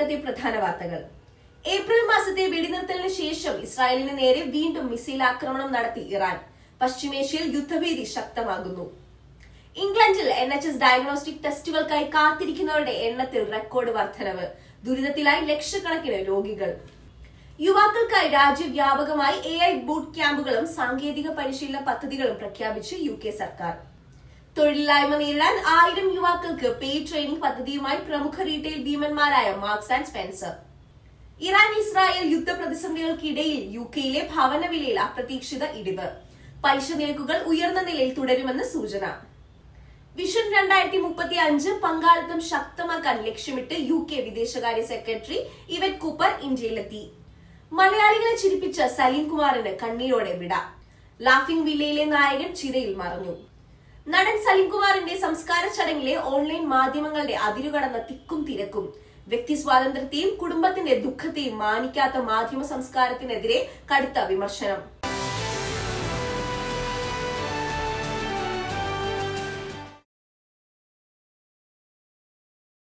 ഇന്നത്തെ പ്രധാന വാർത്തകൾ. ഏപ്രിൽ മാസത്തെ വെടിനിർത്തലിന് ശേഷം ഇസ്രായേലിന് നേരെ വീണ്ടും മിസൈൽ ആക്രമണം നടത്തി ഇറാൻ. പശ്ചിമേഷ്യയിൽ യുദ്ധഭീതി ശക്തമാകുന്നു. ഇംഗ്ലണ്ടിൽ NHS ഡയഗ്നോസ്റ്റിക് ടെസ്റ്റുകൾക്കായി കാത്തിരിക്കുന്നവരുടെ എണ്ണത്തിൽ റെക്കോർഡ് വർധനവ്. ദുരിതത്തിലായി ലക്ഷക്കണക്കിന് രോഗികൾ. യുവാക്കൾക്കായി രാജ്യവ്യാപകമായി AI ബൂട്ട് ക്യാമ്പുകളും സാങ്കേതിക പരിശീലന പദ്ധതികളും പ്രഖ്യാപിച്ച് UK സർക്കാർ. തൊഴിലില്ലായ്മ നേരിടാൻ 1000 യുവാക്കൾക്ക് പെയ്ഡ് ട്രെയിനിംഗ് പദ്ധതിയുമായി പ്രമുഖ റീറ്റെയിൽ ഭീമന്മാരായ Marks and Spencer. Iran Israel യുദ്ധപ്രതിസന്ധികൾക്കിടയിൽ UKയിലെ ഭവന വിലയിൽ അപ്രതീക്ഷിത ഇടിവ്. പലിശ നിരക്കുകൾ ഉയർന്ന നിലയിൽ തുടരുമെന്ന് സൂചന. വിഷൻ 2035 പങ്കാളിത്തം ശക്തമാക്കാൻ ലക്ഷ്യമിട്ട് UK വിദേശകാര്യ സെക്രട്ടറി ഇവറ്റ് കൂപ്പർ ഇന്ത്യയിലെത്തി. മലയാളികളെ ചിരിപ്പിച്ച സലീം കുമാറിന് കണ്ണീരോടെ വിട. ലാഫിംഗ് വില്ലയിലെ നായകൻ ചിതയിൽ മറഞ്ഞു. നടൻ സലീം കുമാറിന്റെ സംസ്കാര ചടങ്ങിലെ ഓൺലൈൻ മാധ്യമങ്ങളുടെ അതിരുകടന്ന തിക്കും തിരക്കും. വ്യക്തി സ്വാതന്ത്ര്യത്തെയും കുടുംബത്തിന്റെ ദുഃഖത്തെയും മാനിക്കാത്ത മാധ്യമ സംസ്കാരത്തിനെതിരെ കടുത്ത വിമർശനം.